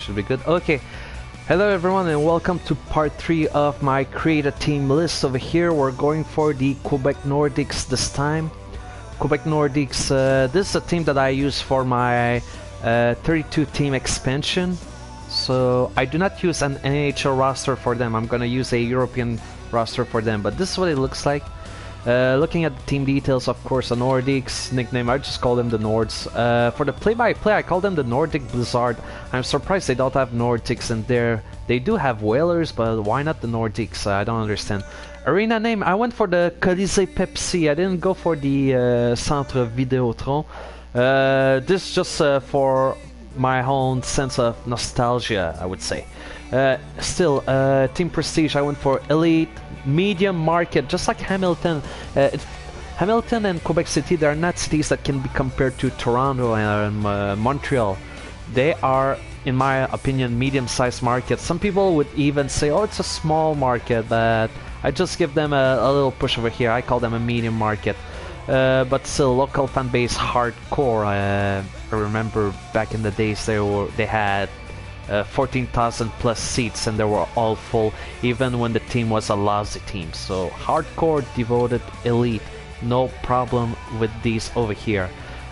should be good. Okay, hello everyone and welcome to part 3 of my create a team list. Over here we're going for the Quebec Nordiques this time. Quebec Nordiques, this is a team that I use for my 32 team expansion. So I do not use an NHL roster for them, I'm gonna use a European roster for them, but this is what it looks like. Looking at the team details, of course, the Nordiques nickname, I just call them the Nords. For the play-by-play, I call them the Nordic Blizzard. I'm surprised they don't have Nordics in there. They do have Whalers, but why not the Nordiques? I don't understand. Arena name, I went for the Colisée Pepsi. I didn't go for the Centre Vidéotron. This is just for my own sense of nostalgia, I would say. Still, team prestige, I went for elite, medium, market, just like Hamilton. Hamilton and Quebec City, they are not cities that can be compared to Toronto and Montreal. They are, in my opinion, medium-sized markets. Some people would even say, oh, it's a small market, but I just give them a little push over here. I call them a medium market. But still, local fan base hardcore. I remember back in the days they had 14,000 plus seats and they were all full, even when the team was a lousy team. So hardcore, devoted, elite, no problem with these over here.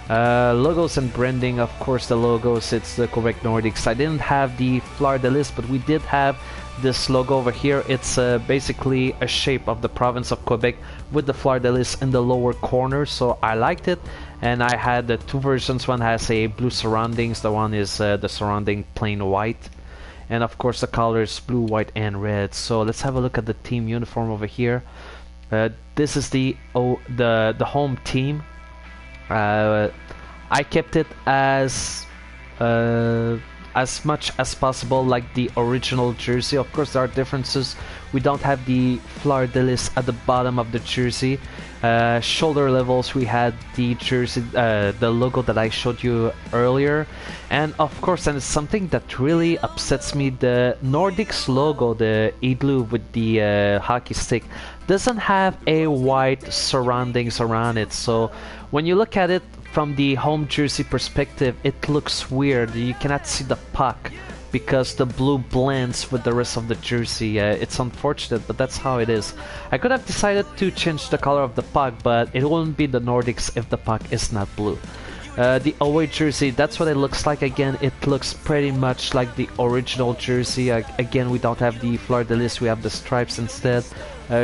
Logos and branding, of course the logos, it's the Quebec Nordiques. I didn't have the Fleur de Lis, but we did have this logo over here. It's basically a shape of the province of Quebec with the Fleur de Lis in the lower corner, so I liked it. And I had the two versions. One has a blue surroundings, the one is the surrounding plain white, and of course the colors blue, white and red. So let's have a look at the team uniform over here. This is the home team. I kept it as much as possible like the original jersey. Of course there are differences. We don't have the Fleur de Lis at the bottom of the jersey. Shoulder levels, we had the jersey, the logo that I showed you earlier. And of course, and it's something that really upsets me, the Nordics logo, the igloo with the hockey stick, doesn't have a white surroundings around it. So when you look at it from the home jersey perspective, it looks weird. You cannot see the puck because the blue blends with the rest of the jersey. It's unfortunate, but that's how it is. I could have decided to change the color of the puck, but it wouldn't be the Nordics if the puck is not blue. The away jersey, that's what it looks like. Again, it looks pretty much like the original jersey. Again, we don't have the Fleur de Lis, we have the stripes instead.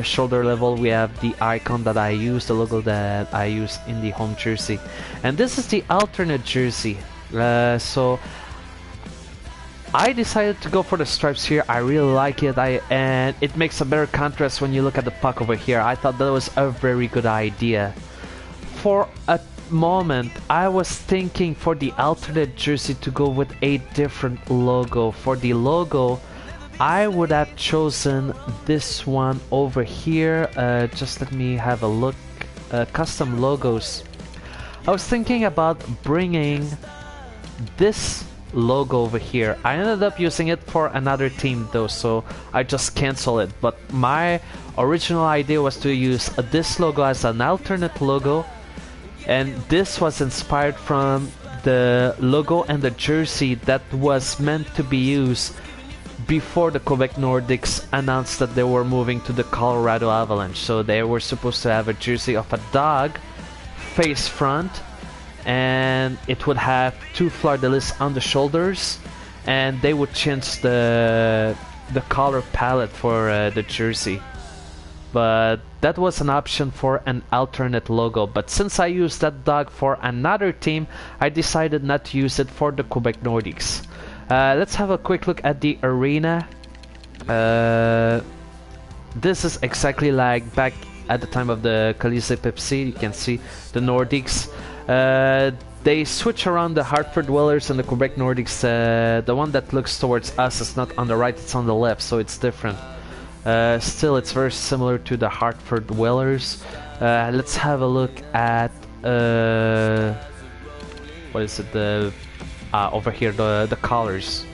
Shoulder level, we have the icon that I use, the logo that I use in the home jersey. And this is the alternate jersey. So I decided to go for the stripes here. I really like it, and it makes a better contrast when you look at the puck over here. I thought that was a very good idea. For a moment, I was thinking for the alternate jersey to go with a different logo. For the logo, I would have chosen this one over here. Just let me have a look. Custom logos. I was thinking about bringing this logo over here. I ended up using it for another team though, so I just cancel it. But my original idea was to use this logo as an alternate logo, and this was inspired from the logo and the jersey that was meant to be used before the Quebec Nordiques announced that they were moving to the Colorado Avalanche. So they were supposed to have a jersey of a dog face front, and it would have two Fleur de Lis on the shoulders, and they would change the color palette for the jersey. But that was an option for an alternate logo. But since I used that dog for another team, I decided not to use it for the Quebec Nordiques. Let's have a quick look at the arena. This is exactly like back at the time of the Colisée Pepsi. You can see the Nordiques. They switch around the Hartford Whalers and the Quebec Nordiques. The one that looks towards us is not on the right, it's on the left, so it's different. Still, it's very similar to the Hartford Whalers. Let's have a look at what is it? Over here, the colors.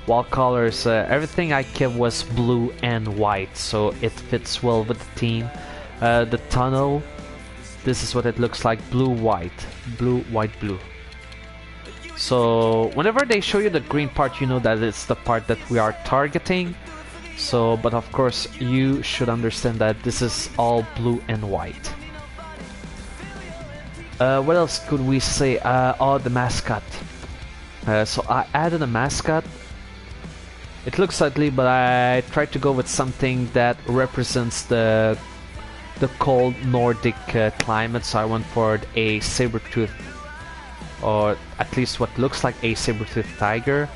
Wall colors. Everything I kept was blue and white, so it fits well with the team. The tunnel. This is what it looks like, blue, white, blue, white, blue. So whenever they show you the green part, you know that it's the part that we are targeting. So, but of course, you should understand that this is all blue and white. What else could we say? Oh, the mascot. So I added a mascot. It looks ugly, but I tried to go with something that represents the cold Nordic climate. So I went for a saber-tooth, or at least what looks like a saber-tooth tiger.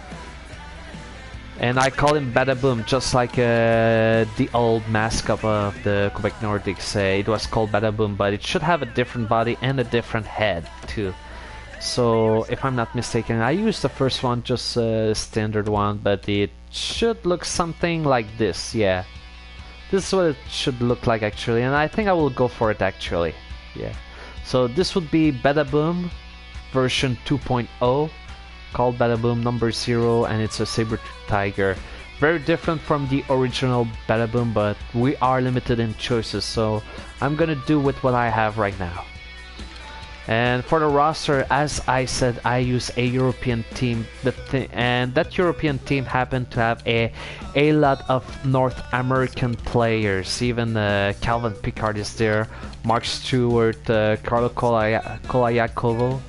And I call him Badaboom, just like the old mascot of the Quebec Nordiques. It was called Badaboom, but it should have a different body and a different head too. So if I'm not mistaken, I used the first one, just a standard one, but it should look something like this. Yeah, this is what it should look like actually, and I think I will go for it actually. Yeah, so this would be Badaboom version 2.0. called Badaboom number 0, and it's a saber-tooth tiger. Very different from the original Badaboom, but we are limited in choices, so I'm gonna do with what I have right now. And for the roster, as I said, I use a European team, and that European team happened to have a lot of North American players. Even Calvin Pickard is there, Mark Stewart, Carlo Kolayakovo,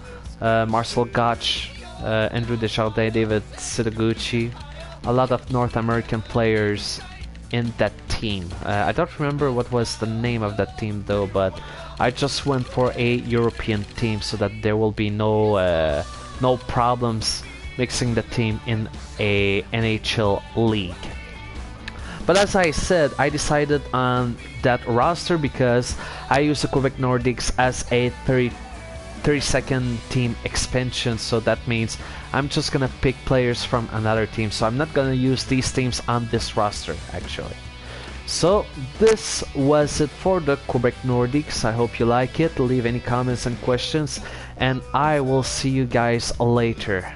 Marcel Gotch, Andrew Desjardins, David Sitaguchi, a lot of North American players in that team. I don't remember what was the name of that team though, but I just went for a European team so that there will be no problems mixing the team in a NHL league. But as I said, I decided on that roster because I use the Quebec Nordiques as a 32nd team expansion, so that means I'm just gonna pick players from another team, so I'm not gonna use these teams on this roster actually. So this was it for the Quebec Nordiques. I hope you like it. Leave any comments and questions, and I will see you guys later.